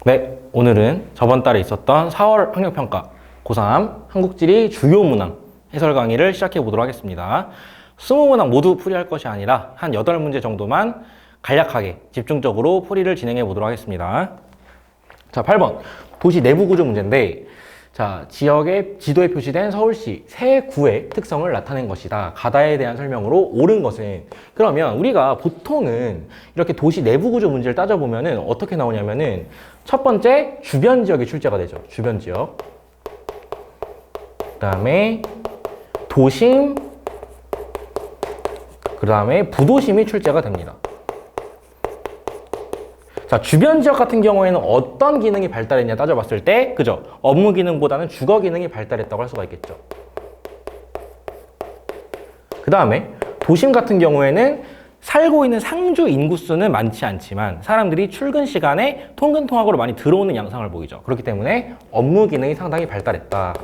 네, 오늘은 저번 달에 있었던 4월 학력평가 고3 한국지리 주요 문항 해설 강의를 시작해 보도록 하겠습니다. 20문항 모두 풀이할 것이 아니라 한 8문제 정도만 간략하게 집중적으로 풀이를 진행해 보도록 하겠습니다. 자, 8번 도시 내부 구조 문제인데, 자, 지역의 지도에 표시된 서울시 세 구의 특성을 나타낸 것이다. 가다에 대한 설명으로 옳은 것은, 그러면 우리가 보통은 이렇게 도시 내부 구조 문제를 따져보면은 어떻게 나오냐면은 첫 번째 주변 지역이 출제가 되죠. 주변 지역. 그 다음에 도심, 그 다음에 부도심이 출제가 됩니다. 자, 주변 지역 같은 경우에는 어떤 기능이 발달했냐 따져봤을 때, 그죠? 업무 기능보다는 주거 기능이 발달했다고 할 수가 있겠죠. 그 다음에 도심 같은 경우에는 살고 있는 상주 인구수는 많지 않지만 사람들이 출근 시간에 통근 통학으로 많이 들어오는 양상을 보이죠. 그렇기 때문에 업무 기능이 상당히 발달했다.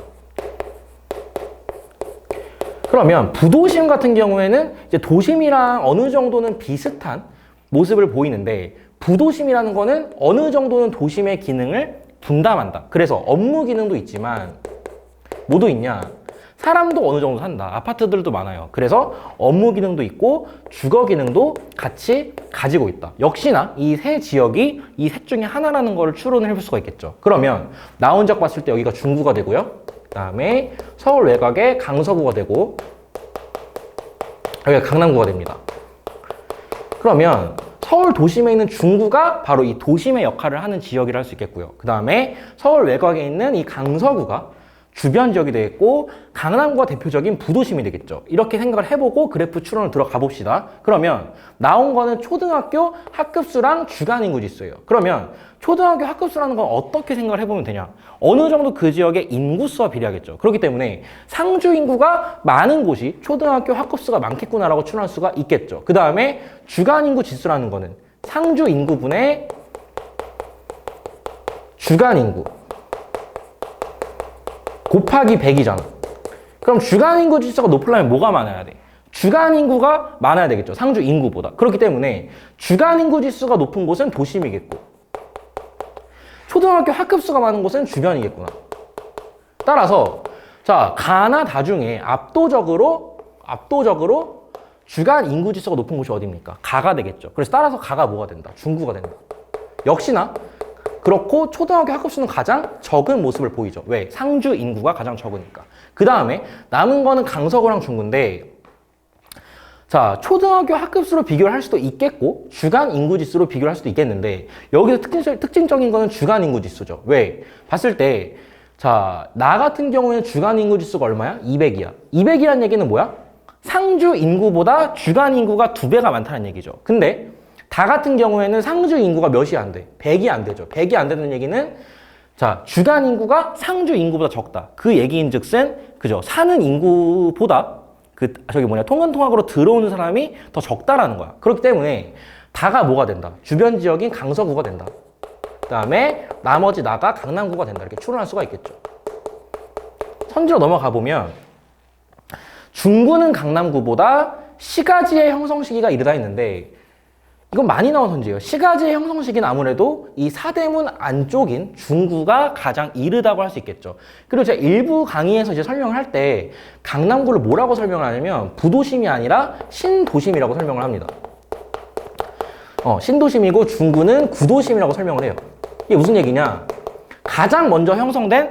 그러면 부도심 같은 경우에는 이제 도심이랑 어느 정도는 비슷한 모습을 보이는데, 부도심이라는 거는 어느 정도는 도심의 기능을 분담한다. 그래서 업무 기능도 있지만 뭐도 있냐? 사람도 어느 정도 산다. 아파트들도 많아요. 그래서 업무 기능도 있고 주거 기능도 같이 가지고 있다. 역시나 이 세 지역이 이 셋 중에 하나라는 걸 추론을 해볼 수가 있겠죠. 그러면 나 혼자 봤을 때 여기가 중구가 되고요. 그 다음에 서울 외곽에 강서구가 되고 여기가 강남구가 됩니다. 그러면 서울 도심에 있는 중구가 바로 이 도심의 역할을 하는 지역이라 할 수 있겠고요. 그 다음에 서울 외곽에 있는 이 강서구가 주변 지역이 되겠고, 강남구가 대표적인 부도심이 되겠죠. 이렇게 생각을 해보고 그래프 추론을 들어가 봅시다. 그러면 나온 거는 초등학교 학급수랑 주간인구 지수예요. 그러면 초등학교 학급수라는 건 어떻게 생각을 해보면 되냐? 어느 정도 그 지역의 인구수와 비례하겠죠. 그렇기 때문에 상주 인구가 많은 곳이 초등학교 학급수가 많겠구나라고 추론할 수가 있겠죠. 그 다음에 주간인구 지수라는 거는 상주 인구분의 주간인구 곱하기 100이잖아. 그럼 주간인구 지수가 높으려면 뭐가 많아야 돼? 주간인구가 많아야 되겠죠. 상주 인구보다. 그렇기 때문에 주간인구 지수가 높은 곳은 도심이겠고, 초등학교 학급수가 많은 곳은 주변이겠구나. 따라서 자, 가나 다 중에 압도적으로 주간 인구 지수가 높은 곳이 어디입니까? 가가 되겠죠. 그래서 따라서 가가 뭐가 된다? 중구가 된다. 역시나 그렇고 초등학교 학급수는 가장 적은 모습을 보이죠. 왜? 상주 인구가 가장 적으니까. 그 다음에 남은 거는 강서구랑 중구인데, 자, 초등학교 학급수로 비교를 할 수도 있겠고 주간 인구 지수로 비교를 할 수도 있겠는데, 여기서 특징적인 거는 주간 인구 지수죠. 왜? 봤을 때, 자, 나 같은 경우에는 주간 인구 지수가 얼마야? 200이야. 200이란 얘기는 뭐야? 상주 인구보다 주간 인구가 2배가 많다는 얘기죠. 근데 다 같은 경우에는 상주 인구가 몇이 안 돼? 100이 안 되죠. 100이 안 되는 얘기는, 자, 주간 인구가 상주 인구보다 적다. 그 얘기인 즉슨, 그죠? 사는 인구보다 통근 통학으로 들어오는 사람이 더 적다라는 거야. 그렇기 때문에 다가 뭐가 된다? 주변 지역인 강서구가 된다. 그 다음에 나머지 나가 강남구가 된다. 이렇게 추론할 수가 있겠죠. 선지로 넘어가 보면 중구는 강남구보다 시가지의 형성 시기가 이르다 했는데, 이건 많이 나온 선지예요. 시가지의 형성 시기는 아무래도 이 사대문 안쪽인 중구가 가장 이르다고 할 수 있겠죠. 그리고 제가 일부 강의에서 이제 설명을 할 때 강남구를 뭐라고 설명을 하냐면 부도심이 아니라 신도심이라고 설명을 합니다. 신도심이고 중구는 구도심이라고 설명을 해요. 이게 무슨 얘기냐? 가장 먼저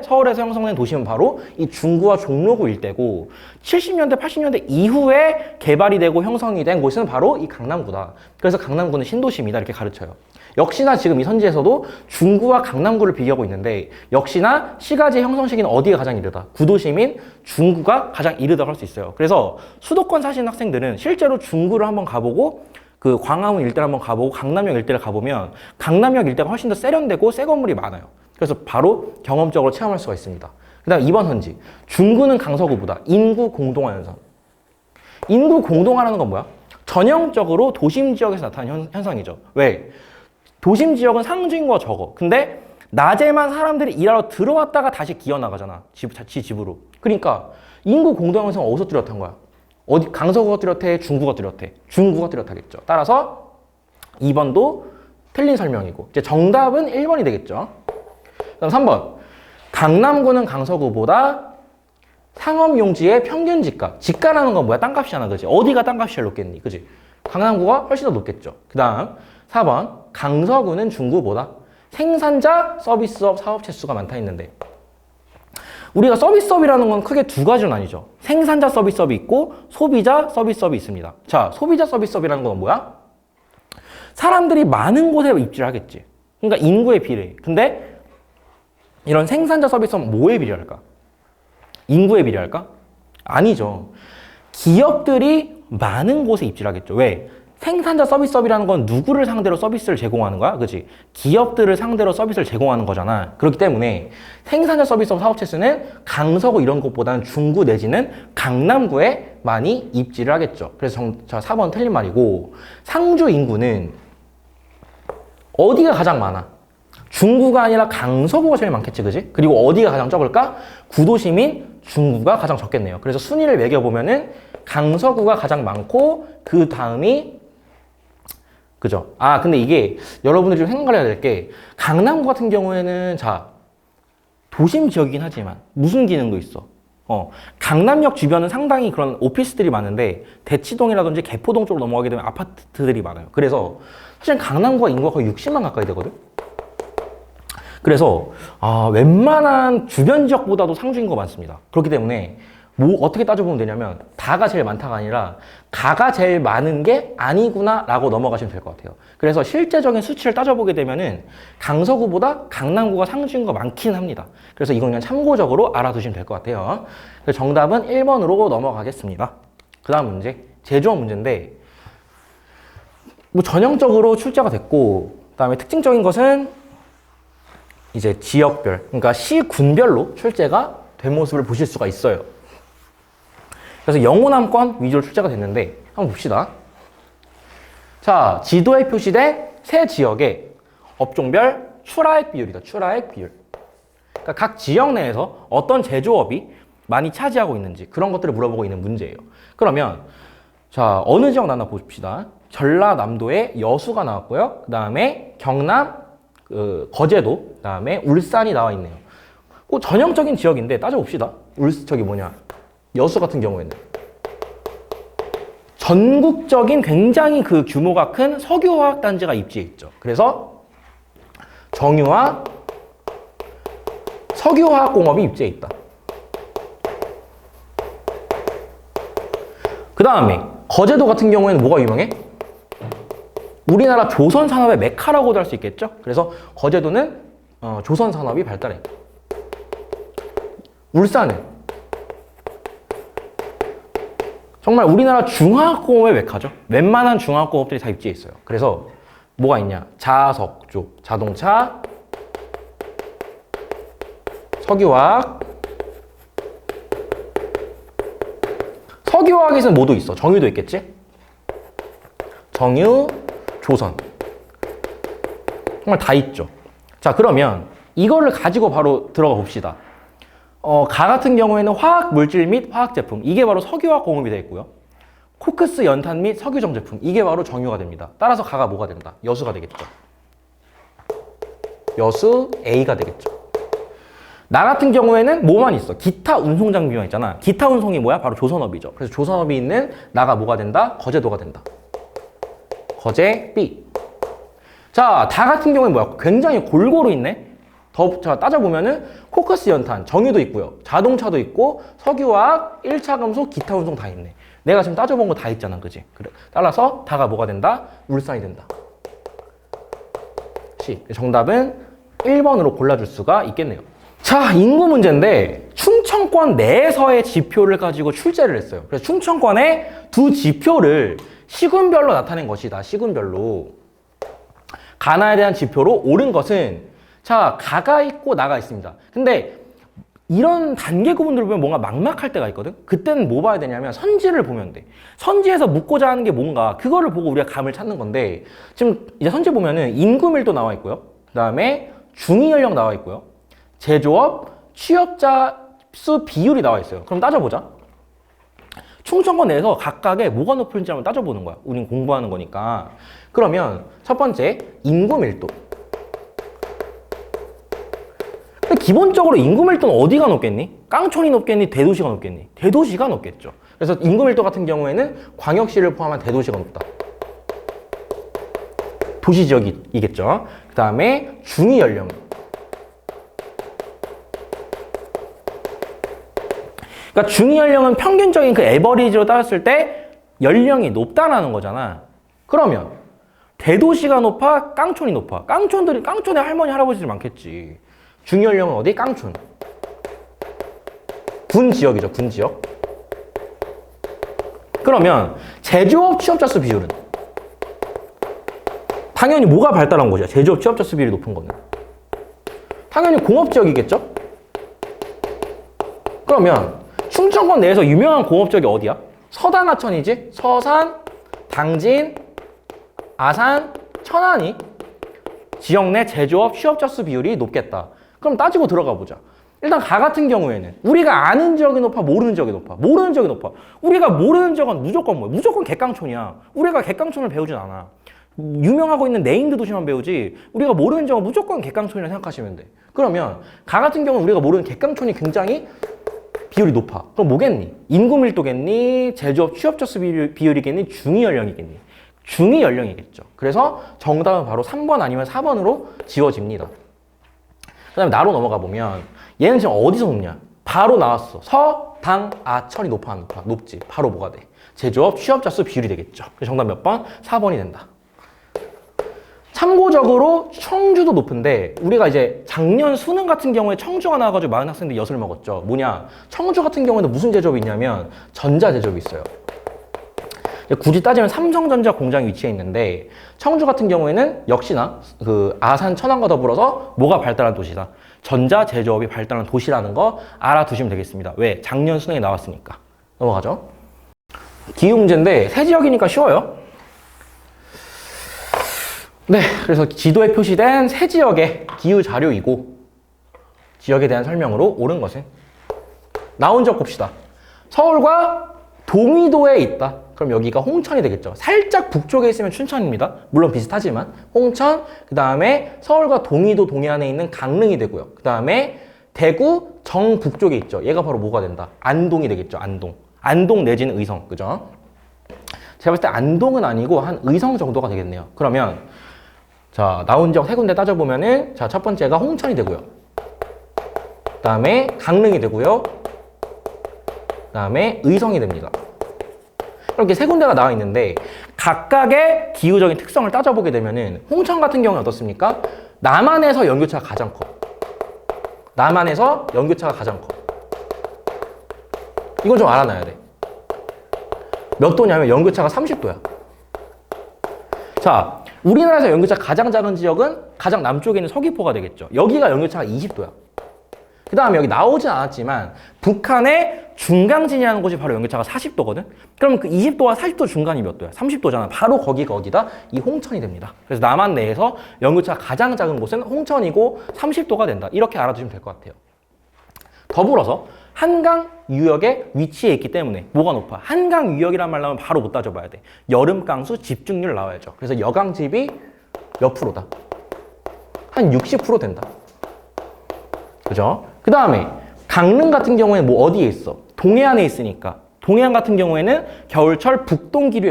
서울에서 형성된 도심은 바로 이 중구와 종로구 일대고, 70년대, 80년대 이후에 개발이 되고 형성이 된 곳은 바로 이 강남구다. 그래서 강남구는 신도심이다 이렇게 가르쳐요. 역시나 지금 이 선지에서도 중구와 강남구를 비교하고 있는데, 역시나 시가지 형성 시기는 어디가 가장 이르다? 구도심인 중구가 가장 이르다고 할 수 있어요. 그래서 수도권 사시는 학생들은 실제로 중구를 한번 가보고 그 광화문 일대를 한번 가보고 강남역 일대를 가보면 강남역 일대가 훨씬 더 세련되고 새 건물이 많아요. 그래서 바로 경험적으로 체험할 수가 있습니다. 그 다음 2번 선지. 중구는 강서구보다 인구 공동화 현상. 인구 공동화라는 건 뭐야? 전형적으로 도심 지역에서 나타나는 현상이죠. 왜? 도심 지역은 상주 인구가 적어. 근데 낮에만 사람들이 일하러 들어왔다가 다시 기어 나가잖아. 지 집으로. 그러니까 인구 공동화 현상은 어디서 뚜렷한 거야? 어디 강서구가 뚜렷해? 중구가 뚜렷해? 중구가 뚜렷하겠죠. 따라서 2번도 틀린 설명이고 이제 정답은 1번이 되겠죠. 그다음 3번. 강남구는 강서구보다 상업용지의 평균 지가. 지가라는 건 뭐야? 땅값이잖아. 그지? 어디가 땅값이 제일 높겠니? 그지? 강남구가 훨씬 더 높겠죠. 그 다음 4번. 강서구는 중구보다 생산자, 서비스업, 사업체 수가 많다 했는데 우리가 서비스업이라는 건 크게 두 가지로 나뉘죠. 생산자 서비스업이 있고 소비자 서비스업이 있습니다. 자, 소비자 서비스업이라는 건 뭐야? 사람들이 많은 곳에 입지를 하겠지. 그러니까 인구에 비례해. 근데 이런 생산자 서비스업은 뭐에 비례할까? 인구에 비례할까? 아니죠. 기업들이 많은 곳에 입지를 하겠죠. 왜? 생산자 서비스업이라는 건 누구를 상대로 서비스를 제공하는 거야? 그치? 기업들을 상대로 서비스를 제공하는 거잖아. 그렇기 때문에 생산자 서비스업 사업체 수는 강서구 이런 곳보다는 중구 내지는 강남구에 많이 입지를 하겠죠. 그래서 자, 4번 틀린 말이고 상주 인구는 어디가 가장 많아? 중구가 아니라 강서구가 제일 많겠지, 그지? 그리고 어디가 가장 적을까? 구도심인 중구가 가장 적겠네요. 그래서 순위를 매겨보면은 강서구가 가장 많고 그 다음이 그죠? 아, 근데 이게 여러분들이 좀 생각을 해야 될 게 강남구 같은 경우에는 자 도심 지역이긴 하지만 무슨 기능도 있어. 강남역 주변은 상당히 그런 오피스들이 많은데 대치동이라든지 개포동 쪽으로 넘어가게 되면 아파트들이 많아요. 그래서 사실 강남구가 인구가 거의 60만 가까이 되거든. 그래서 웬만한 주변 지역보다도 상주 인구가 많습니다. 그렇기 때문에 뭐 어떻게 따져보면 되냐면 다가 제일 많다가 아니라 가가 제일 많은 게 아니구나 라고 넘어가시면 될 것 같아요. 그래서 실제적인 수치를 따져보게 되면은 강서구보다 강남구가 상주 인구가 많긴 합니다. 그래서 이건 그냥 참고적으로 알아두시면 될 것 같아요. 그래서 정답은 1번으로 넘어가겠습니다. 그 다음 문제, 제조업 문제인데 뭐 전형적으로 출제가 됐고 그 다음에 특징적인 것은 이제 지역별, 그러니까 시군별로 출제가 된 모습을 보실 수가 있어요. 그래서 영호남권 위주로 출제가 됐는데 한번 봅시다. 자, 지도에 표시된 세 지역의 업종별 출하액 비율이다. 출하액 비율. 그러니까 각 지역 내에서 어떤 제조업이 많이 차지하고 있는지 그런 것들을 물어보고 있는 문제예요. 그러면 자, 어느 지역 나눠 봅시다. 전라남도에 여수가 나왔고요. 그 다음에 경남 거제도, 그 다음에 울산이 나와 있네요. 전형적인 지역인데 따져봅시다. 여수 같은 경우에는 전국적인 굉장히 그 규모가 큰 석유화학 단지가 입지해 있죠. 그래서 정유화, 석유화학 공업이 입지해 있다. 그 다음에 거제도 같은 경우에는 뭐가 유명해? 우리나라 조선 산업의 메카라고도 할 수 있겠죠. 그래서 거제도는 조선 산업이 발달해. 울산은 정말 우리나라 중화학공업의 메카죠. 웬만한 중화학공업들이 다 입지해 있어요. 그래서 뭐가 있냐? 자석 쪽, 자동차, 석유화학, 석유화학에서는 뭐도 있어? 정유도 있겠지? 정유, 조선. 정말 다 있죠. 자, 그러면 이거를 가지고 바로 들어가 봅시다. 가 같은 경우에는 화학 물질 및 화학 제품, 이게 바로 석유화학 공업이 되어 있고요. 코크스 연탄 및 석유정 제품, 이게 바로 정유가 됩니다. 따라서 가가 뭐가 된다? 여수가 되겠죠. 여수 A가 되겠죠. 나 같은 경우에는 뭐만 있어? 기타 운송 장비만 있잖아. 기타 운송이 뭐야? 바로 조선업이죠. 그래서 조선업이 있는 나가 뭐가 된다? 거제도가 된다. 거제 B. 자, 다 같은 경우에 뭐야? 굉장히 골고루 있네. 자, 따져보면은 코크스 연탄, 정유도 있고요. 자동차도 있고 석유화학, 1차 금속, 기타 운송 다 있네. 내가 지금 따져본 거 다 있잖아. 그지? 그래. 따라서 다가 뭐가 된다? 울산이 된다. C. 정답은 1번으로 골라줄 수가 있겠네요. 자, 인구 문제인데 충청권 내에서의 지표를 가지고 출제를 했어요. 그래서 충청권의 두 지표를 시군별로 나타낸 것이다. 시군별로. 가나에 대한 지표로 옳은 것은 자, 가가 있고 나가 있습니다. 근데 이런 단계 구분들을 보면 뭔가 막막할 때가 있거든? 그때는 뭐 봐야 되냐면 선지를 보면 돼. 선지에서 묻고자 하는 게 뭔가 그거를 보고 우리가 감을 찾는 건데 지금 이제 선지 보면은 인구 밀도 나와 있고요. 그 다음에 중위 연령 나와 있고요. 제조업, 취업자 수 비율이 나와 있어요. 그럼 따져보자. 충청권 내에서 각각의 뭐가 높은지 한번 따져보는 거야. 우린 공부하는 거니까. 그러면 첫 번째, 인구 밀도. 근데 기본적으로 인구 밀도는 어디가 높겠니? 깡촌이 높겠니? 대도시가 높겠니? 대도시가 높겠죠. 그래서 인구 밀도 같은 경우에는 광역시를 포함한 대도시가 높다. 도시 지역이겠죠. 그 다음에 중위 연령. 그러니까 중위 연령은 평균적인 그 에버리지로 따졌을 때 연령이 높다라는 거잖아. 그러면 대도시가 높아? 깡촌이 높아? 깡촌에 할머니, 할아버지들 많겠지. 중위 연령은 어디? 깡촌. 군 지역이죠, 군 지역. 그러면 제조업 취업자 수 비율은? 당연히 뭐가 발달한 곳이야? 제조업 취업자 수 비율이 높은 거는. 당연히 공업 지역이겠죠? 그러면 충청권 내에서 유명한 공업 지역이 어디야? 서단 하천이지? 서산, 당진, 아산, 천안이 지역 내 제조업 취업자 수 비율이 높겠다. 그럼 따지고 들어가 보자. 일단 가 같은 경우에는 우리가 아는 지역이 높아, 모르는 지역이 높아? 모르는 지역이 높아. 우리가 모르는 지역은 무조건 뭐야? 무조건 객강촌이야. 우리가 객강촌을 배우진 않아. 유명하고 있는 네임드 도시만 배우지 우리가 모르는 지역은 무조건 객강촌이라 생각하시면 돼. 그러면 가 같은 경우는 우리가 모르는 객강촌이 굉장히 비율이 높아. 그럼 뭐겠니? 인구 밀도겠니? 제조업 취업자 수 비율이겠니? 중위 연령이겠니? 중위 연령이겠죠. 그래서 정답은 바로 3번 아니면 4번으로 지워집니다. 그 다음에 나로 넘어가 보면 얘는 지금 어디서 높냐? 바로 나왔어. 서, 당, 아, 천이 높아 안 높아? 높지. 바로 뭐가 돼? 제조업 취업자 수 비율이 되겠죠. 그래서 정답 몇 번? 4번이 된다. 참고적으로 청주도 높은데 우리가 이제 작년 수능 같은 경우에 청주가 나와가지고 많은 학생들이 엿을 먹었죠. 뭐냐? 청주 같은 경우에는 무슨 제조업이 있냐면 전자 제조업이 있어요. 굳이 따지면 삼성전자 공장이 위치해 있는데 청주 같은 경우에는 역시나 그 아산 천안과 더불어서 뭐가 발달한 도시다? 전자 제조업이 발달한 도시라는 거 알아두시면 되겠습니다. 왜? 작년 수능에 나왔으니까. 넘어가죠. 기후 문제인데 새 지역이니까 쉬워요. 네, 그래서 지도에 표시된 새 지역의 기후 자료이고 지역에 대한 설명으로 옳은 것은 나온 적 봅시다. 서울과 동의도에 있다. 그럼 여기가 홍천이 되겠죠. 살짝 북쪽에 있으면 춘천입니다. 물론 비슷하지만 홍천, 그 다음에 서울과 동의도 동해안에 있는 강릉이 되고요. 그 다음에 대구 정북쪽에 있죠. 얘가 바로 뭐가 된다? 안동이 되겠죠. 안동 내지는 의성, 그죠? 제가 봤을 때 안동은 아니고 한 의성 정도가 되겠네요. 그러면 자, 나온 지역 세 군데 따져보면은 자, 첫 번째가 홍천이 되고요. 그 다음에 강릉이 되고요. 그 다음에 의성이 됩니다. 이렇게 세 군데가 나와 있는데 각각의 기후적인 특성을 따져보게 되면은 홍천 같은 경우는 어떻습니까? 남한에서 연교차가 가장 커. 남한에서 연교차가 가장 커. 이건 좀 알아놔야 돼. 몇 도냐면 연교차가 30도야. 자, 우리나라에서 연교차 가장 작은 지역은 가장 남쪽에 있는 서귀포가 되겠죠. 여기가 연교차가 20도야. 그 다음에 여기 나오진 않았지만 북한의 중강진이라는 곳이 바로 연교차가 40도거든? 그럼 그 20도와 40도 중간이 몇 도야? 30도잖아. 바로 거기가 어디다? 이 홍천이 됩니다. 그래서 남한 내에서 연교차가 가장 작은 곳은 홍천이고 30도가 된다. 이렇게 알아두시면 될 것 같아요. 더불어서 한강 유역에 위치해 있기 때문에 뭐가 높아? 한강 유역이란 말 나오면 바로 못 따져봐야 돼. 여름 강수 집중률 나와야죠. 그래서 여강집이 몇 프로다? 한 60% 된다. 그죠? 그 다음에 강릉 같은 경우에는 뭐 어디에 있어? 동해안에 있으니까 동해안 같은 경우에는 겨울철 북동기류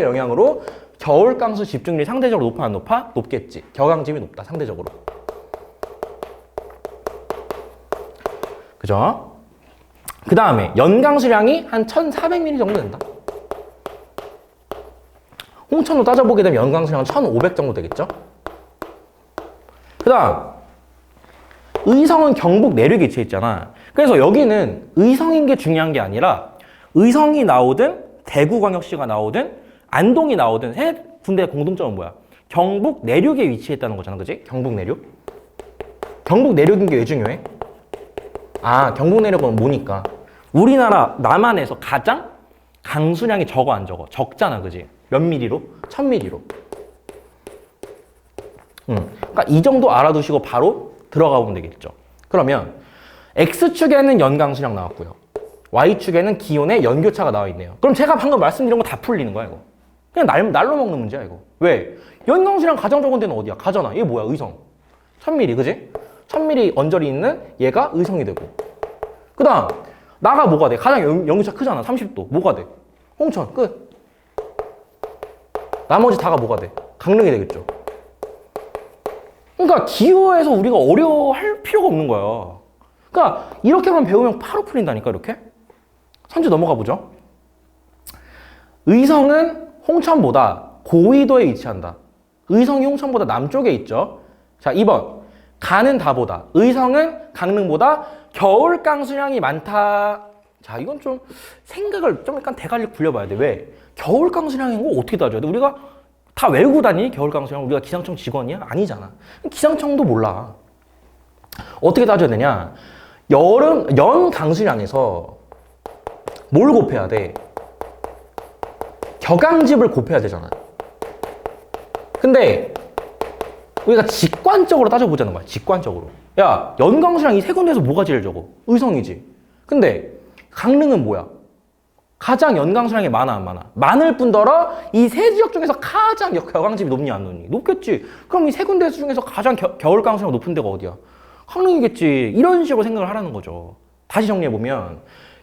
영향으로 겨울 강수 집중률이 상대적으로 높아 안 높아? 높겠지. 겨강집이 높다 상대적으로. 그죠? 그 다음에 연강수량이 한 1400mm 정도 된다. 홍천으로 따져보게 되면 연강수량은 1500 정도 되겠죠? 그 다음 의성은 경북 내륙에 위치해 있잖아. 그래서 여기는 의성인 게 중요한 게 아니라 의성이 나오든 대구광역시가 나오든 안동이 나오든 세 군데의 공통점은 뭐야? 경북 내륙에 위치했다는 거잖아. 그지? 경북 내륙. 경북 내륙인 게 왜 중요해? 아, 경북 내륙은 뭐니까? 우리나라 남한에서 가장 강수량이 적어 안 적어? 적잖아. 그지? 몇 미리로? 1000미리로. 그러니까 이 정도 알아두시고 바로 들어가 보면 되겠죠. 그러면 X축에는 연강수량 나왔고요. Y축에는 기온의 연교차가 나와 있네요. 그럼 제가 방금 말씀드린 거 다 풀리는 거야, 이거. 그냥 날로 먹는 문제야, 이거. 왜? 연강수량 가장 적은 데는 어디야? 가잖아. 얘 뭐야? 의성. 1000ml, 그지? 1000ml 언저리 있는 얘가 의성이 되고. 그 다음, 나가 뭐가 돼? 가장 연교차 크잖아. 30도. 뭐가 돼? 홍천. 끝. 나머지 다가 뭐가 돼? 강릉이 되겠죠. 그러니까 기호에서 우리가 어려워할 필요가 없는 거야. 그러니까 이렇게만 배우면 바로 풀린다니까, 이렇게. 선제 넘어가 보죠. 의성은 홍천보다 고위도에 위치한다. 의성이 홍천보다 남쪽에 있죠. 자, 2번. 가는 다보다. 의성은 강릉보다 겨울 강수량이 많다. 자, 이건 좀 생각을 좀 약간 대갈릭 굴려봐야 돼. 왜? 겨울 강수량인 거 어떻게 따져야 돼? 우리가 다 외우고 다니니? 겨울 강수량. 우리가 기상청 직원이야? 아니잖아. 기상청도 몰라. 어떻게 따져야 되냐? 연 강수량에서 뭘 곱해야 돼? 격앙집을 곱해야 되잖아. 근데 우리가 직관적으로 따져보자는 거야. 직관적으로. 야, 연강수량 이 세 군데에서 뭐가 제일 적어? 의성이지. 근데 강릉은 뭐야? 가장 연강수량이 많아, 안 많아? 많을 뿐더러 이 세 지역 중에서 가장 격앙집이 높니, 안 높니? 높겠지. 그럼 이 세 군데 중에서 가장 겨울 강수량 높은 데가 어디야? 강릉이겠지. 이런 식으로 생각을 하라는 거죠. 다시 정리해보면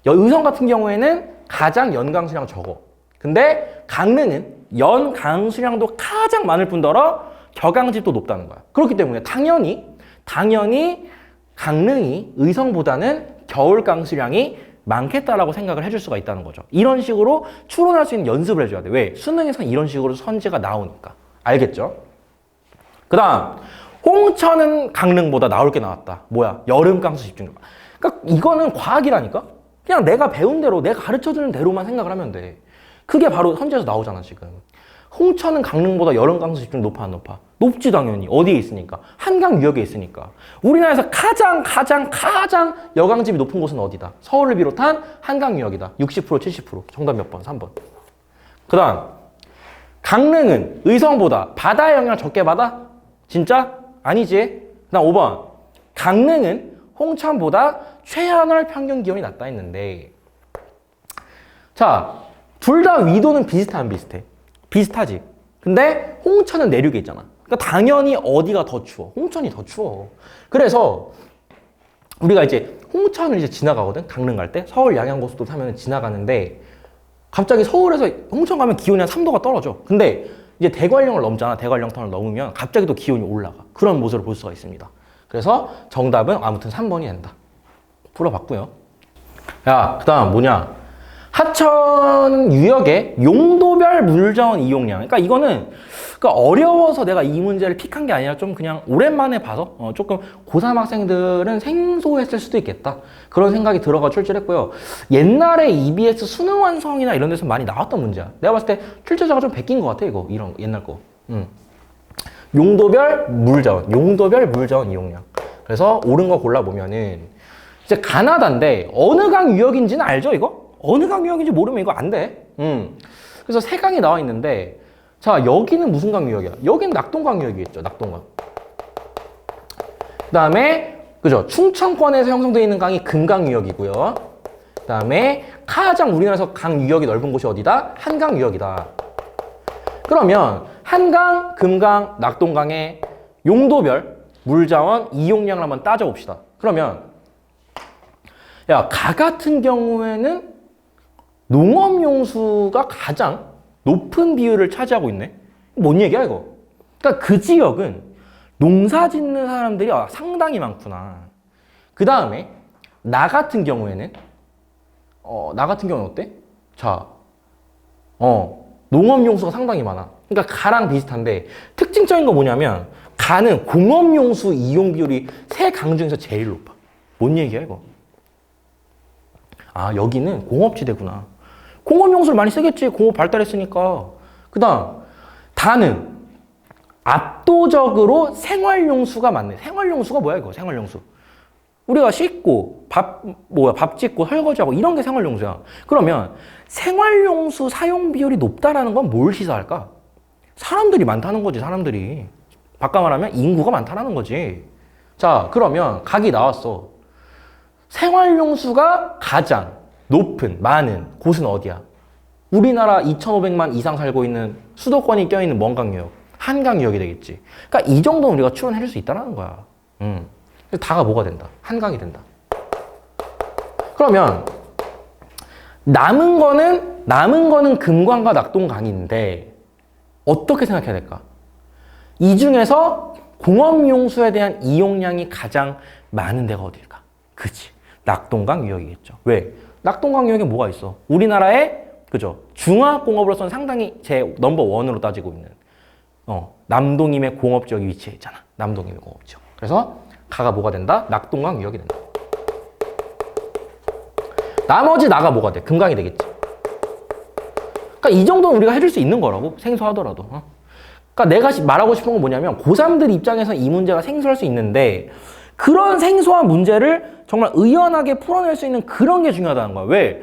의성 같은 경우에는 가장 연강수량 적어. 근데 강릉은 연강수량도 가장 많을 뿐더러 격앙집도 높다는 거야. 그렇기 때문에 당연히 강릉이 의성보다는 겨울 강수량이 많겠다라고 생각을 해줄 수가 있다는 거죠. 이런 식으로 추론할 수 있는 연습을 해줘야 돼. 왜? 수능에서는 이런 식으로 선제가 나오니까. 알겠죠? 그 다음, 홍천은 강릉보다 나올 게 나왔다. 뭐야? 여름 강수 집중력. 그러니까 이거는 과학이라니까? 그냥 내가 배운 대로, 내가 가르쳐주는 대로만 생각을 하면 돼. 그게 바로 선제에서 나오잖아, 지금. 홍천은 강릉보다 여름 강수 집중력 높아, 안 높아? 높지, 당연히. 어디에 있으니까? 한강 유역에 있으니까. 우리나라에서 가장 여강집이 높은 곳은 어디다? 서울을 비롯한 한강 유역이다. 60%, 70%. 정답 몇 번? 3번. 그 다음, 강릉은 의성보다 바다의 영향을 적게 받아? 진짜? 아니지. 그 다음 5번. 강릉은 홍천보다 최하늘 평균 기온이 낮다 했는데, 자, 둘 다 위도는 비슷해, 안 비슷해? 비슷하지. 근데 홍천은 내륙에 있잖아. 그러니까 당연히 어디가 더 추워? 홍천이 더 추워. 그래서 우리가 이제 홍천을 이제 지나가거든. 강릉 갈 때 서울 양양고속도로 타면 지나가는데 갑자기 서울에서 홍천 가면 기온이 한 3도가 떨어져. 근데 이제 대관령을 넘잖아. 대관령터를 넘으면 갑자기 또 기온이 올라가. 그런 모습을 볼 수가 있습니다. 그래서 정답은 아무튼 3번이 된다. 풀어봤고요. 야, 그 다음 뭐냐? 하천 유역의 용도별 물자원 이용량. 그러니까 이거는 어려워서 내가 이 문제를 픽한 게 아니라 좀 그냥 오랜만에 봐서 조금 고3 학생들은 생소했을 수도 있겠다. 그런 생각이 들어가 출제를 했고요. 옛날에 EBS 수능 완성이나 이런 데서 많이 나왔던 문제야. 내가 봤을 때 출제자가 좀 베낀 것 같아, 이거. 이런 옛날 거. 용도별 물자원 이용량. 그래서 옳은 거 골라보면은 이제 가나다인데 어느 강 유역인지는 알죠, 이거? 어느 강 유역인지 모르면 이거 안 돼. 그래서 세 강이 나와 있는데, 자, 여기는 무슨 강 유역이야? 여기는 낙동강 유역이겠죠, 낙동강. 그 다음에, 그죠? 충청권에서 형성되어 있는 강이 금강 유역이고요. 그 다음에 가장 우리나라에서 강 유역이 넓은 곳이 어디다? 한강 유역이다. 그러면 한강, 금강, 낙동강의 용도별 물자원 이용량을 한번 따져봅시다. 그러면 야, 가 같은 경우에는 농업용수가 가장 높은 비율을 차지하고 있네? 뭔 얘기야, 이거? 그러니까 그 지역은 농사 짓는 사람들이 상당히 많구나. 그 다음에, 나 같은 경우에는 어때? 자, 농업용수가 상당히 많아. 그러니까 가랑 비슷한데, 특징적인 거 뭐냐면, 가는 공업용수 이용 비율이 세 강 중에서 제일 높아. 뭔 얘기야, 이거? 아, 여기는 공업지대구나. 공업용수를 많이 쓰겠지. 공업 발달했으니까. 그 다음, 다는 압도적으로 생활용수가 많네. 생활용수가 뭐야, 이거? 생활용수. 우리가 씻고, 밥 짓고, 설거지하고, 이런 게 생활용수야. 그러면 생활용수 사용 비율이 높다라는 건 뭘 시사할까? 사람들이 많다는 거지, 사람들이. 바꿔 말하면 인구가 많다는 거지. 자, 그러면 각이 나왔어. 생활용수가 가장 높은, 많은 곳은 어디야? 우리나라 2,500만 이상 살고 있는 수도권이 껴있는 원강유역, 한강유역이 되겠지. 그러니까 이 정도는 우리가 추론해줄 수 있다는 거야. 다가 뭐가 된다? 한강이 된다. 그러면 남은 거는 금강과 낙동강인데 어떻게 생각해야 될까? 이 중에서 공업용수에 대한 이용량이 가장 많은 데가 어딜까? 그치, 낙동강 유역이겠죠. 왜? 낙동강 유역에 뭐가 있어? 우리나라의 그죠? 중화공업으로서는 상당히 제 넘버원으로 따지고 있는 남동임의 공업지역이 위치해 있잖아. 남동임의 공업지역. 그래서 가가 뭐가 된다? 낙동강 유역이 된다. 나머지 나가 뭐가 돼? 금강이 되겠지. 그러니까 이 정도는 우리가 해줄 수 있는 거라고, 생소하더라도. 그러니까 내가 말하고 싶은 건 뭐냐면 고3들 입장에서 이 문제가 생소할 수 있는데 그런 생소한 문제를 정말 의연하게 풀어낼 수 있는 그런 게 중요하다는 거야. 왜?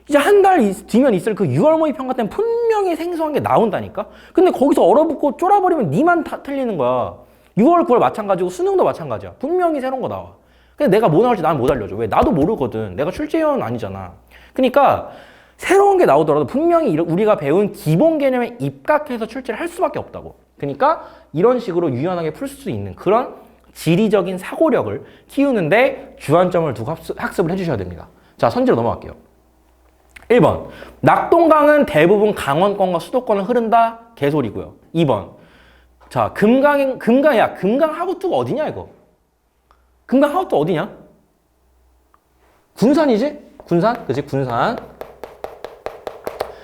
이제 한 달 뒤면 있을 그 6월 모의 평가 때는 분명히 생소한 게 나온다니까? 근데 거기서 얼어붙고 쫄아버리면 니만 다 틀리는 거야. 6월, 9월 마찬가지고 수능도 마찬가지야. 분명히 새로운 거 나와. 근데 내가 뭐 나올지 난 못 알려줘. 왜? 나도 모르거든. 내가 출제위원은 아니잖아. 그러니까 새로운 게 나오더라도 분명히 우리가 배운 기본 개념에 입각해서 출제를 할 수밖에 없다고. 그러니까 이런 식으로 유연하게 풀 수 있는 그런 지리적인 사고력을 키우는데 주안점을 두고 학습을 해주셔야 됩니다. 자, 선지로 넘어갈게요. 1번, 낙동강은 대부분 강원권과 수도권을 흐른다? 개소리고요. 2번, 자, 금강 하구투가 어디냐 이거? 금강 하구투 어디냐? 군산이지? 군산? 그치? 군산.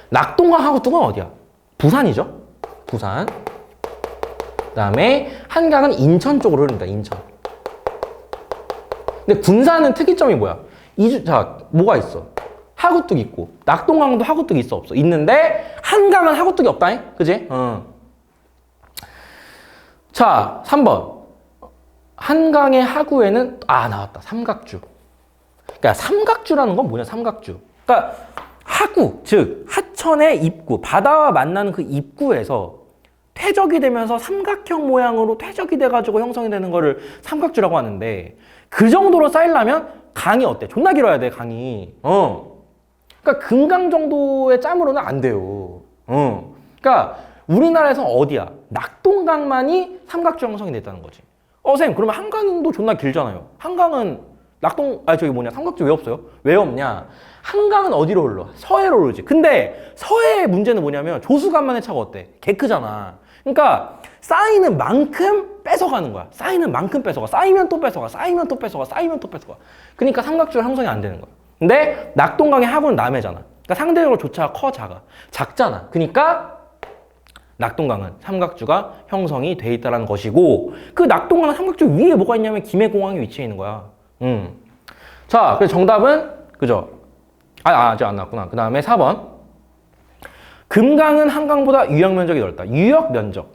낙동강 하구투가 어디야? 부산이죠? 부산. 그 다음에 한강은 인천 쪽으로 흐른다. 인천. 근데 군산은 특이점이 뭐야? 자, 뭐가 있어? 하구뚝 있고 낙동강도 하구뚝이 있어 없어? 있는데 한강은 하구뚝이 없다잉? 그지? 자, 3번. 한강의 하구에는 나왔다. 삼각주. 그러니까 삼각주라는 건 뭐냐? 삼각주. 그러니까 하구, 즉 하천의 입구, 바다와 만나는 그 입구에서 퇴적이 되면서 삼각형 모양으로 퇴적이 돼가지고 형성이 되는 거를 삼각주라고 하는데 그 정도로 쌓이려면 강이 어때? 존나 길어야 돼, 강이. 그러니까 금강 정도의 짬으로는 안 돼요. 그러니까 우리나라에서 어디야? 낙동강만이 삼각주 형성이 됐다는 거지. 선생님, 그러면 한강도 존나 길잖아요. 한강은 삼각주 왜 없어요? 왜 없냐? 한강은 어디로 흘러? 서해로 흐르지. 근데 서해의 문제는 뭐냐면 조수간만의 차가 어때? 개 크잖아. 그러니까 쌓이는 만큼 뺏어가는 거야. 쌓이는 만큼 뺏어가. 쌓이면 또 뺏어가. 쌓이면 또 뺏어가. 쌓이면 또 뺏어가. 그러니까 삼각주가 형성이 안 되는 거야. 근데 낙동강의 하구는 남해잖아. 그러니까 상대적으로 조차가 작잖아. 그러니까 낙동강은 삼각주가 형성이 돼 있다는 것이고 그 낙동강 삼각주 위에 뭐가 있냐면 김해공항이 위치해 있는 거야. 자, 그래서 정답은 그죠? 아직 안 나왔구나. 그 다음에 4번. 금강은 한강보다 유역 면적이 넓다. 유역 면적.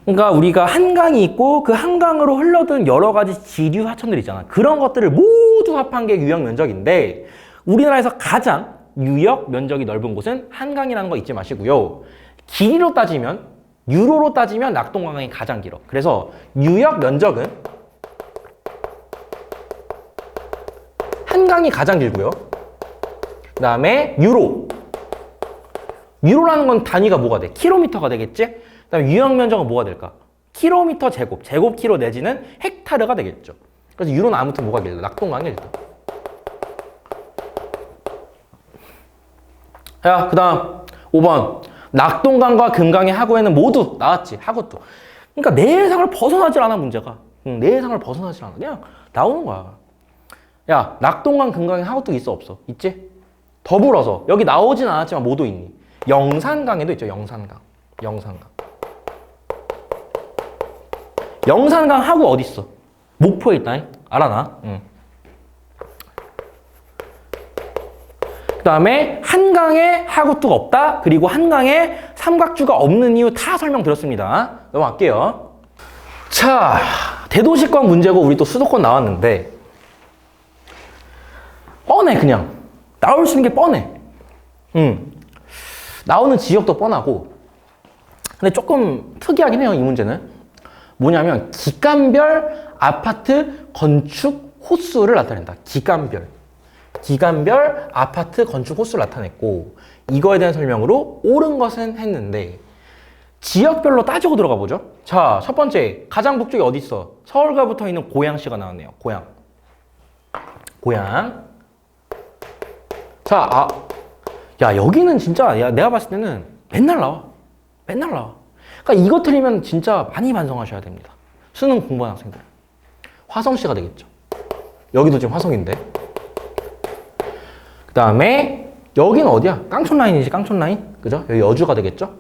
그러니까 우리가 한강이 있고 그 한강으로 흘러든 여러 가지 지류 하천들 있잖아. 그런 것들을 모두 합한 게 유역 면적인데 우리나라에서 가장 유역 면적이 넓은 곳은 한강이라는 거 잊지 마시고요. 길이로 따지면 유로로 따지면 낙동강이 가장 길어. 그래서 유역 면적은 한강이 가장 길고요. 그 다음에 유로라는 건 단위가 뭐가 돼? 킬로미터가 되겠지? 그 다음에 유역 면적은 뭐가 될까? 킬로미터 제곱키로 내지는 헥타르가 되겠죠. 그래서 유로는 아무튼 뭐가 길다? 낙동강이 길다. 자, 그 다음 5번. 낙동강과 금강의 하구에는 모두 나왔지. 하구도. 그러니까 내 예상을 벗어나질 않아, 문제가. 내 예상을 벗어나질 않아. 그냥 나오는 거야. 야, 낙동강, 금강에 하구뚝 있어 없어? 있지? 더불어서 여기 나오진 않았지만 모두 있니? 영산강에도 있죠. 영산강 하구 어디 있어? 목포에 있다니? 알아나? 그 다음에 한강에 하구뚝 없다. 그리고 한강에 삼각주가 없는 이유 다 설명드렸습니다. 넘어갈게요. 자, 대도시권 문제고 우리 또 수도권 나왔는데 뻔해. 그냥 나올 수 있는 게 뻔해. 나오는 지역도 뻔하고 근데 조금 특이하긴 해요. 이 문제는 뭐냐면 기간별 아파트 건축 호수를 나타낸다. 기간별 아파트 건축 호수를 나타냈고, 이거에 대한 설명으로 옳은 것은 했는데, 지역별로 따지고 들어가 보죠. 자, 첫 번째, 가장 북쪽에 어디 있어? 서울과 붙어 있는 고양시가 나왔네요. 고양. 자, 야, 여기는 진짜, 야, 내가 봤을 때는 맨날 나와. 그러니까 이거 틀리면 진짜 많이 반성하셔야 됩니다. 수능 공부하는 학생들. 화성시가 되겠죠. 여기도 지금 화성인데. 그 다음에 여기는 어디야? 깡촌라인이지, 깡촌라인. 그죠? 여기 여주가 되겠죠?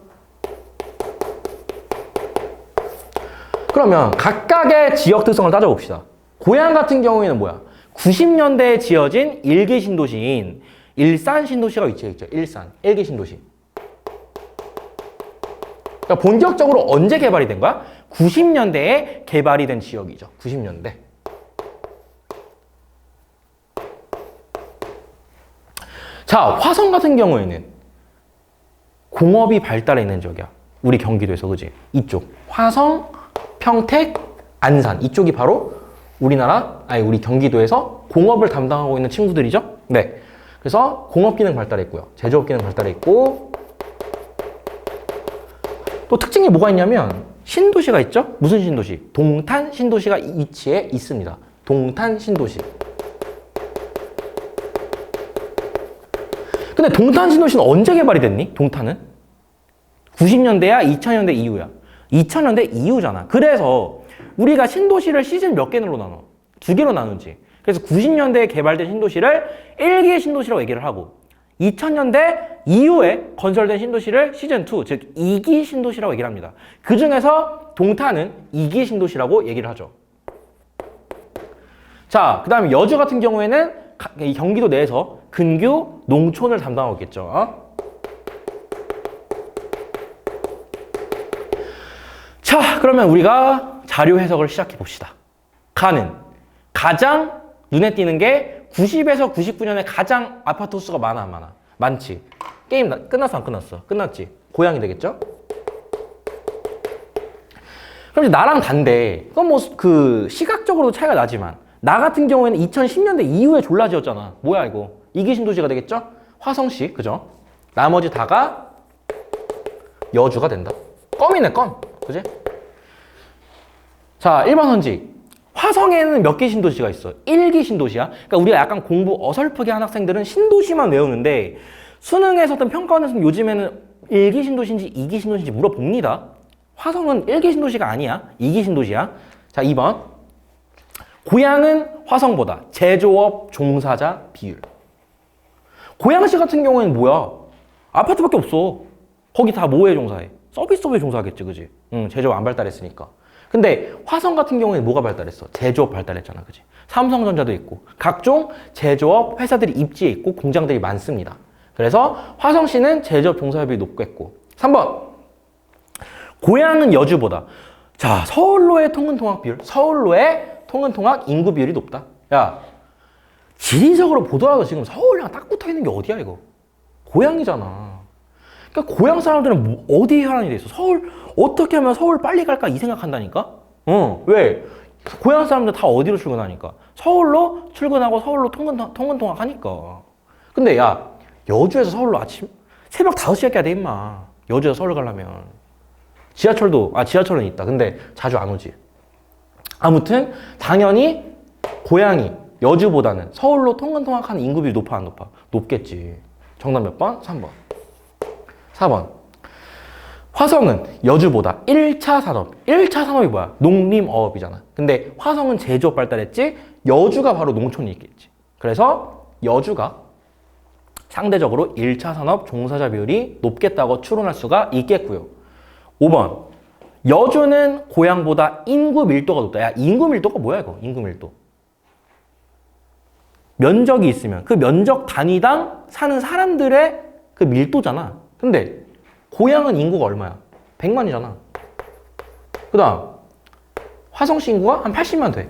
그러면 각각의 지역 특성을 따져봅시다. 고양 같은 경우에는 뭐야? 90년대에 지어진 일기 신도시인 일산 신도시가 위치해 있죠. 일산, 일기 신도시. 그러니까 본격적으로 언제 개발이 된 거야? 90년대에 개발이 된 지역이죠. 90년대. 자, 화성 같은 경우에는 공업이 발달해 있는 지역이야. 우리 경기도에서, 그지? 이쪽. 화성, 평택, 안산. 이쪽이 바로 우리 경기도에서 공업을 담당하고 있는 친구들이죠? 네. 그래서 공업 기능 발달했고요. 제조업 기능 발달했고, 또 특징이 뭐가 있냐면 신도시가 있죠? 무슨 신도시? 동탄 신도시가 위치해 있습니다. 동탄 신도시. 근데 동탄 신도시는 언제 개발이 됐니? 동탄은? 90년대야? 2000년대 이후야? 2000년대 이후잖아. 그래서 우리가 신도시를 시즌 몇 개로 나눠? 2개로 나누지. 그래서 90년대에 개발된 신도시를 1기 신도시라고 얘기를 하고, 2000년대 이후에 건설된 신도시를 시즌2, 즉 2기 신도시라고 얘기를 합니다. 그 중에서 동탄은 2기 신도시라고 얘기를 하죠. 자, 그 다음에 여주 같은 경우에는 경기도 내에서 근교 농촌을 담당하고 있겠죠. 자, 그러면 우리가 자료 해석을 시작해 봅시다. 가는 가장 눈에 띄는 게 90에서 99년에 가장 아파트 호수가 많아, 안 많아? 많지. 게임 끝났어, 안 끝났어? 끝났지. 고양이 되겠죠? 그럼 이제 나랑 단데, 그건 뭐 그 시각적으로 차이가 나지만, 나 같은 경우에는 2010년대 이후에 졸라 지었잖아. 뭐야 이거? 이기 신도시가 되겠죠? 화성시, 그죠? 나머지 다가 여주가 된다. 껌이네, 껌. 그지? 자, 1번 선지. 화성에는 몇 개 신도시가 있어? 1기 신도시야. 그러니까 우리가 약간 공부 어설프게 한 학생들은 신도시만 외우는데, 수능에서든 평가원에서는 요즘에는 1기 신도시인지 2기 신도시인지 물어봅니다. 화성은 1기 신도시가 아니야. 2기 신도시야. 자, 2번. 고양은 화성보다 제조업 종사자 비율. 고양시 같은 경우에는 뭐야? 아파트밖에 없어. 거기 다 뭐에 종사해? 서비스업에 종사하겠지, 그지? 제조업 안 발달했으니까. 근데 화성 같은 경우에는 뭐가 발달했어? 제조업 발달했잖아, 그지? 삼성전자도 있고 각종 제조업 회사들이 입지에 있고 공장들이 많습니다. 그래서 화성시는 제조업 종사율이 높겠고. 3번. 고양은 여주보다, 자, 서울로의 통근통학 비율, 서울로의 통근통학 인구 비율이 높다. 야, 지리적으로 보더라도 지금 서울이랑 딱 붙어 있는 게 어디야 이거? 고양이잖아. 그러니까 고향 사람들은 어디에 혈안이 돼 있어? 서울, 어떻게 하면 서울 빨리 갈까 이 생각한다니까? 왜? 고향 사람들 다 어디로 출근하니까? 서울로 출근하고 서울로 통근통학 하니까. 근데 야, 여주에서 서울로 아침 새벽 5시에 깨야 돼 임마. 여주에서 서울 가려면. 지하철은 있다. 근데 자주 안 오지. 아무튼 당연히 고양이 여주보다는 서울로 통근통학하는 인구비율이 높아, 안 높아? 높겠지. 정답 몇 번? 3번. 4번. 화성은 여주보다 1차 산업. 1차 산업이 뭐야? 농림어업이잖아. 근데 화성은 제조업 발달했지, 여주가 바로 농촌이 있겠지. 그래서 여주가 상대적으로 1차 산업 종사자 비율이 높겠다고 추론할 수가 있겠고요. 5번. 여주는 고향보다 인구 밀도가 높다. 야, 인구 밀도가 뭐야 이거? 인구 밀도. 면적이 있으면 그 면적 단위당 사는 사람들의 그 밀도잖아. 근데 고향은 인구가 얼마야? 100만이잖아. 그 다음 화성시 인구가 한 80만 돼.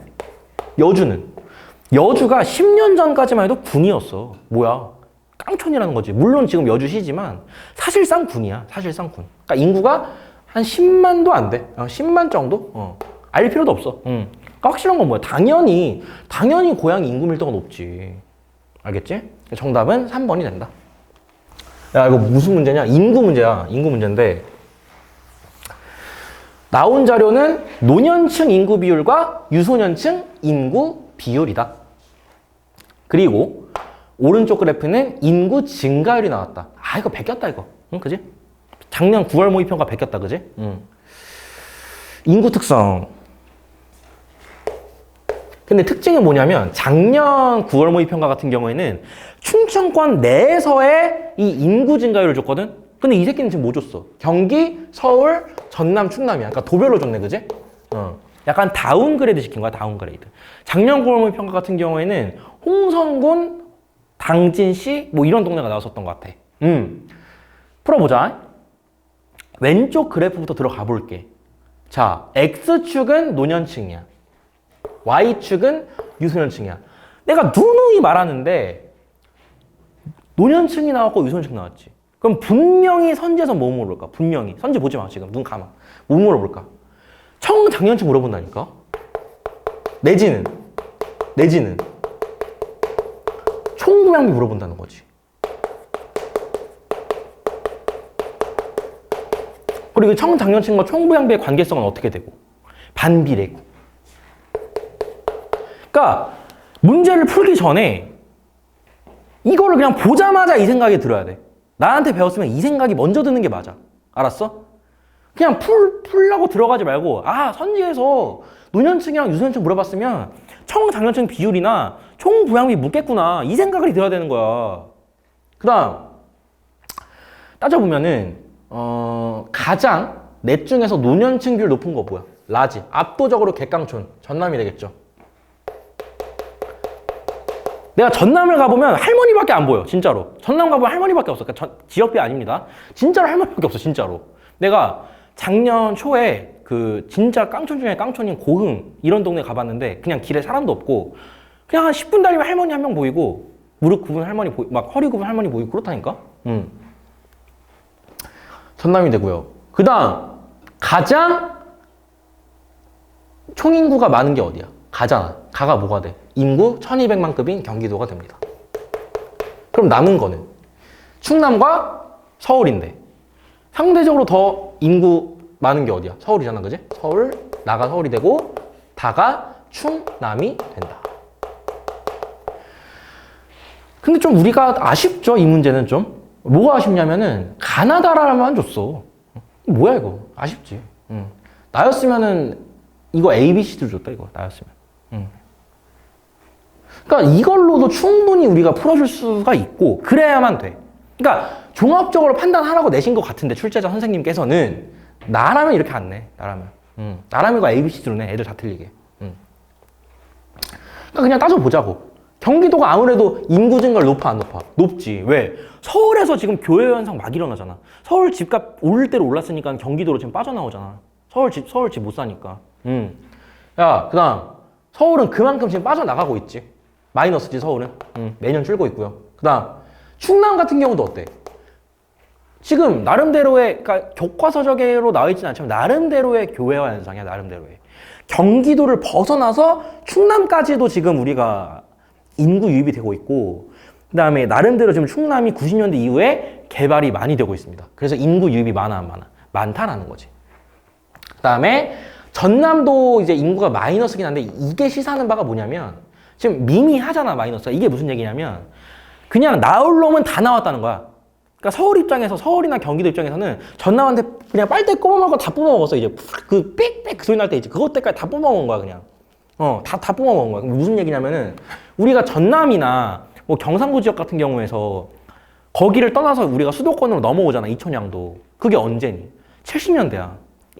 여주가 10년 전까지만 해도 군이었어. 뭐야? 깡촌이라는 거지. 물론 지금 여주시지만 사실상 군이야. 사실상 군. 그러니까 인구가 한 10만도 안 돼. 10만 정도? 알 필요도 없어. 그러니까 확실한 건 뭐야? 당연히 고양이 인구 밀도가 높지. 알겠지? 정답은 3번이 된다. 야, 이거 무슨 문제냐? 인구 문제야. 인구 문제인데. 나온 자료는 노년층 인구 비율과 유소년층 인구 비율이다. 그리고 오른쪽 그래프는 인구 증가율이 나왔다. 아, 이거 베꼈다, 이거. 응, 그지? 작년 9월 모의평가 베꼈다, 그지? 응. 인구 특성. 근데 특징은 뭐냐면 작년 9월 모의평가 같은 경우에는 충청권 내에서의 이 인구 증가율을 줬거든? 근데 이 새끼는 지금 뭐 줬어? 경기, 서울, 전남, 충남이야. 그러니까 도별로 줬네, 그지? 약간 다운그레이드 시킨 거야, 다운그레이드. 작년 9월 모의평가 같은 경우에는 홍성군, 당진시 뭐 이런 동네가 나왔었던 것 같아. 풀어보자. 왼쪽 그래프부터 들어가 볼게. 자, X축은 노년층이야. Y축은 유소년층이야. 내가 누누이 말하는데 노년층이 나왔고 유소년층 나왔지. 그럼 분명히 선지에서 뭐 물어볼까? 분명히. 선지 보지 마, 지금. 눈 감아. 뭐 물어볼까? 청장년층 물어본다니까? 내지는 총부양비 물어본다는 거지. 그리고 청장년층과 총부양비의 관계성은 어떻게 되고? 반비례고. 그러니까 문제를 풀기 전에 이거를 그냥 보자마자 이 생각이 들어야 돼. 나한테 배웠으면 이 생각이 먼저 드는 게 맞아. 알았어? 그냥 풀라고 들어가지 말고, 아, 선지에서 노년층이랑 유소년층 물어봤으면 청장년층 비율이나 총부양비 묻겠구나. 이 생각이 들어야 되는 거야. 그 다음 따져보면은 가장 넷 중에서 노년층 비율 높은 거 뭐야? 라지. 압도적으로 객강촌. 전남이 되겠죠. 내가 전남을 가보면 할머니밖에 안 보여. 진짜로. 전남 가보면 할머니밖에 없어. 그러니까 지역비 아닙니다. 진짜로 할머니밖에 없어. 진짜로. 내가 작년 초에 그 진짜 깡촌 중에 깡촌인 고흥 이런 동네 가봤는데 그냥 길에 사람도 없고 그냥 한 10분 달리면 할머니 한 명 보이고 무릎 굽은 할머니 보이고 막 허리 굽은 할머니 보이고 그렇다니까. 전남이 되고요. 그 다음 가장 총인구가 많은 게 어디야? 가잖아. 가가 뭐가 돼? 인구 1200만 급인 경기도가 됩니다. 그럼 남은 거는 충남과 서울인데 상대적으로 더 인구 많은 게 어디야? 서울이잖아, 그지? 서울, 나가 서울이 되고 다가 충남이 된다. 근데 좀 우리가 아쉽죠, 이 문제는 좀. 뭐가 아쉽냐면은 가나다라만 줬어. 뭐야 이거? 아쉽지. 나였으면은 이거 ABC도 줬다 이거. 나였으면. 그러니까 이걸로도 충분히 우리가 풀어줄 수가 있고 그래야만 돼. 그러니까 종합적으로 판단하라고 내신 것 같은데 출제자 선생님께서는 나라면 이렇게 안 내. 나라면 이거 ABC로 내. 애들 다 틀리게. 그러니까 그냥 따져보자고. 경기도가 아무래도 인구 증가율 높아 안 높아? 높지. 왜? 서울에서 지금 교외 현상 막 일어나잖아. 서울 집값 오를 대로 올랐으니까 경기도로 지금 빠져나오잖아. 서울 집 못 사니까. 야, 그 다음 서울은 그만큼 지금 빠져나가고 있지. 마이너스지 서울은. 매년 줄고 있고요. 그 다음 충남 같은 경우도 어때? 지금 나름대로의, 그러니까 교과서적으로 나와 있지는 않지만 나름대로의 교외화 현상이야. 나름대로의. 경기도를 벗어나서 충남까지도 지금 우리가 인구 유입이 되고 있고 그 다음에 나름대로 지금 충남이 90년대 이후에 개발이 많이 되고 있습니다. 그래서 인구 유입이 많아 안 많아? 많다라는 거지. 그 다음에 전남도 이제 인구가 마이너스긴 한데 이게 시사하는 바가 뭐냐면 지금 미미하잖아 마이너스가. 이게 무슨 얘기냐면 그냥 나올 놈은 다 나왔다는 거야. 그러니까 서울 입장에서 서울이나 경기도 입장에서는 전남한테 그냥 빨대 꼽아먹고 다 뽑아먹었어. 이제 그 삑삑 그 소리 날 때 이제 그것 때까지 다 뽑아먹은 거야 그냥. 다 뽑아먹은 거야. 무슨 얘기냐면은 우리가 전남이나 뭐 경상도 지역 같은 경우에서 거기를 떠나서 우리가 수도권으로 넘어오잖아. 이촌양도. 그게 언제니? 70년대야.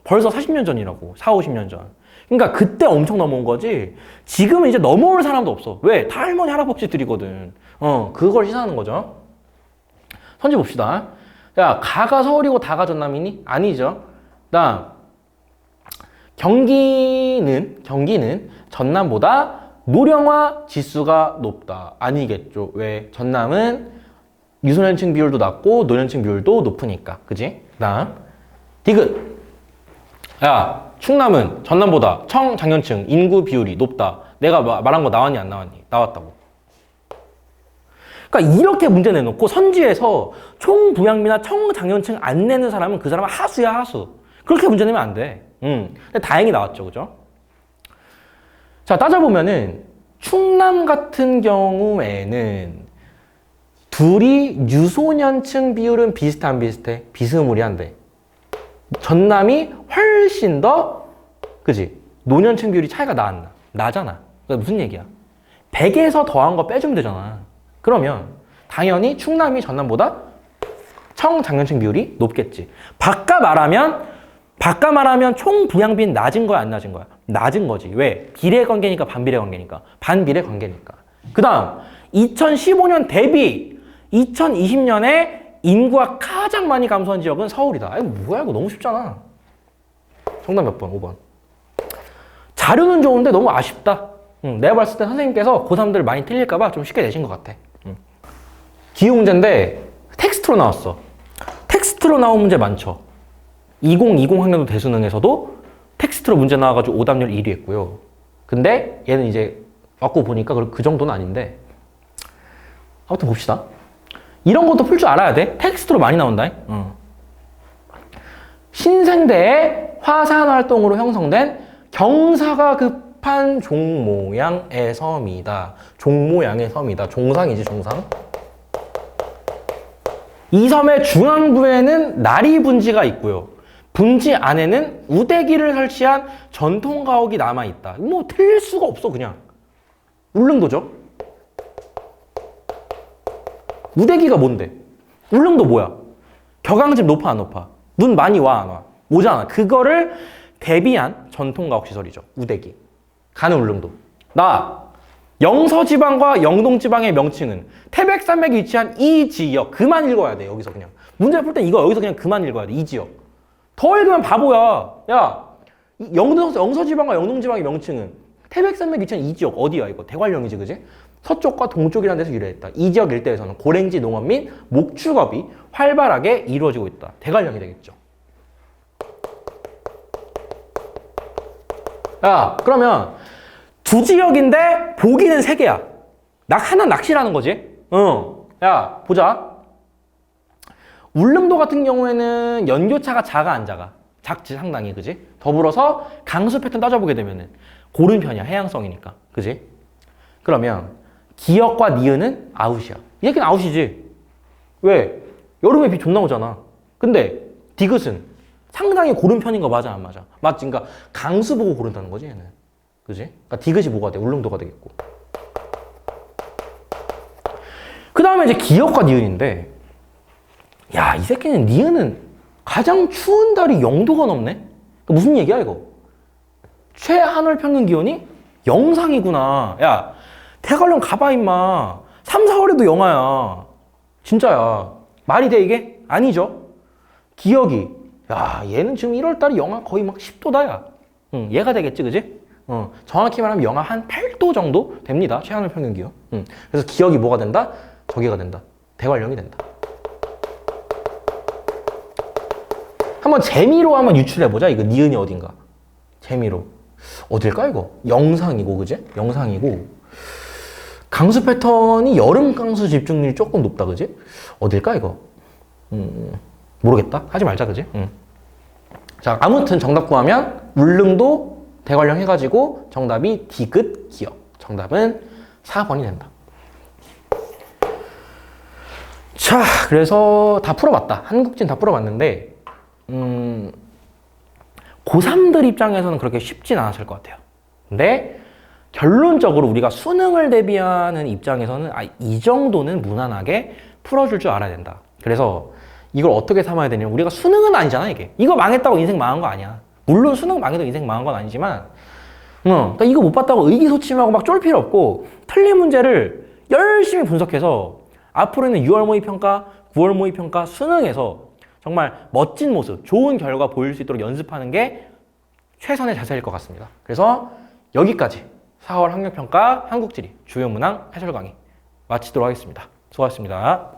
벌써 40년 전이라고. 40, 50년 전. 그러니까 그때 엄청 넘어온 거지. 지금은 이제 넘어올 사람도 없어. 왜? 다 할머니 할아버지들이거든. 그걸 시사하는 거죠. 선지 봅시다. 야, 가가 서울이고 다가 전남이니? 아니죠. 그다음 경기는 전남보다 노령화 지수가 높다. 아니겠죠. 왜? 전남은 유소년층 비율도 낮고 노년층 비율도 높으니까. 그지? 그다음 디귿. 야, 충남은 전남보다 청장년층 인구 비율이 높다. 내가 말한 거 나왔니 안 나왔니? 나왔다고. 그러니까 이렇게 문제 내놓고 선지에서 총부양비나 청장년층 안 내는 사람은 그 사람은 하수야 하수. 그렇게 문제 내면 안 돼. 근데 다행히 나왔죠. 그죠? 자, 따져보면은 충남 같은 경우에는 둘이 유소년층 비율은 비슷해 안 비슷해? 비스무리한데 전남이 훨씬 더 그지? 노년층 비율이 차이가 나잖아. 그러니까 무슨 얘기야? 100에서 더한 거 빼주면 되잖아. 그러면 당연히 충남이 전남보다 청장년층 비율이 높겠지. 바꿔 말하면 총 부양비는 낮은 거야 안 낮은 거야? 낮은 거지. 왜? 비례 관계니까 반비례 관계니까. 반비례 관계니까. 그 다음 2015년 대비 2020년에 인구가 가장 많이 감소한 지역은 서울이다. 아이 뭐야 이거 너무 쉽잖아. 정답 몇 번? 5번. 자료는 좋은데 너무 아쉽다. 내가 봤을 때 선생님께서 고3들 많이 틀릴까봐 좀 쉽게 내신 것 같아. 기호 문제인데 텍스트로 나왔어. 텍스트로 나온 문제 많죠. 2020 학년도 대수능에서도 텍스트로 문제 나와가지고 오답률 1위 했고요. 근데 얘는 이제 왔고 보니까 그 정도는 아닌데 아무튼 봅시다. 이런 것도 풀 줄 알아야 돼. 텍스트로 많이 나온다. 신생대의 화산활동으로 형성된 경사가 급한 종모양의 섬이다. 종모양의 섬이다. 종상이지 종상. 이 섬의 중앙부에는 나리 분지가 있고요. 분지 안에는 우대기를 설치한 전통 가옥이 남아있다. 뭐 틀릴 수가 없어 그냥. 울릉도죠. 우대기가 뭔데? 울릉도 뭐야? 격앙집 높아 안 높아? 눈 많이 와 안 와? 오잖아. 그거를 대비한 전통 가옥 시설이죠. 우대기. 가는 울릉도. 영서지방과 영동지방의 명칭은 태백산맥이 위치한 이 지역. 그만 읽어야 돼 여기서 그냥. 문제 풀 때 이거 여기서 그냥 그만 읽어야 돼. 이 지역. 더 읽으면 바보야. 야, 영서지방과 영동지방의 명칭은 태백산맥이 위치한 이 지역 어디야 이거? 대관령이지 그지? 서쪽과 동쪽이라는 데서 유래했다. 이 지역 일대에서는 고랭지 농업 및 목축업이 활발하게 이루어지고 있다. 대관령이 되겠죠. 야, 그러면 두 지역인데 보기는 세 개야. 하나 낚시라는 거지. 야, 보자. 울릉도 같은 경우에는 연교차가 작아 안 작아? 작지 상당히 그지? 더불어서 강수 패턴 따져보게 되면은 고른 편이야. 해양성이니까 그지? 그러면 기역과 니은은 아웃이야. 이 새끼는 아웃이지. 왜? 여름에 비 존나 오잖아. 근데 디귿은 상당히 고른 편인 거 맞아 안 맞아? 맞지? 그러니까 강수 보고 고른다는 거지 얘는. 그지? 그러니까 디귿이 뭐가 돼? 울릉도가 되겠고. 그 다음에 이제 기역과 니은인데 야, 이 새끼는 니은은 가장 추운 달이 0도가 넘네? 그러니까 무슨 얘기야 이거? 최하늘 평균 기온이 영상이구나. 야, 대관령 가봐 임마. 3, 4월에도 영하야. 진짜야. 말이 돼 이게? 아니죠. 기억이. 야, 얘는 지금 1월달에 영하 거의 막 10도다 야. 얘가 되겠지 그지? 정확히 말하면 영하 한 8도 정도 됩니다. 최하늘 평균 기온. 그래서 기억이 뭐가 된다? 저기가 된다. 대관령이 된다. 한번 재미로 한번 유출해보자. 이거 니은이 어딘가. 재미로. 어딜까 이거? 영상이고 그지? 영상이고 강수 패턴이 여름 강수 집중률이 조금 높다 그지? 어딜까 이거? 모르겠다. 하지 말자 그지? 자, 아무튼 정답 구하면 울릉도 대관령 해가지고 정답이 디귿 기역. 정답은 4번이 된다. 자, 그래서 다 풀어봤다. 한국진 다 풀어봤는데 고3들 입장에서는 그렇게 쉽진 않았을 것 같아요. 근데 결론적으로 우리가 수능을 대비하는 입장에서는 이 정도는 무난하게 풀어줄 줄 알아야 된다. 그래서 이걸 어떻게 삼아야 되냐면 우리가 수능은 아니잖아 이게. 이거 망했다고 인생 망한 거 아니야. 물론 수능 망해도 인생 망한 건 아니지만 그러니까 이거 못 봤다고 의기소침하고 막 쫄 필요 없고 틀린 문제를 열심히 분석해서 앞으로는 6월 모의평가, 9월 모의평가, 수능에서 정말 멋진 모습, 좋은 결과 보일 수 있도록 연습하는 게 최선의 자세일 것 같습니다. 그래서 여기까지 4월 학력평가 한국지리 주요 문항 해설 강의 마치도록 하겠습니다. 수고하셨습니다.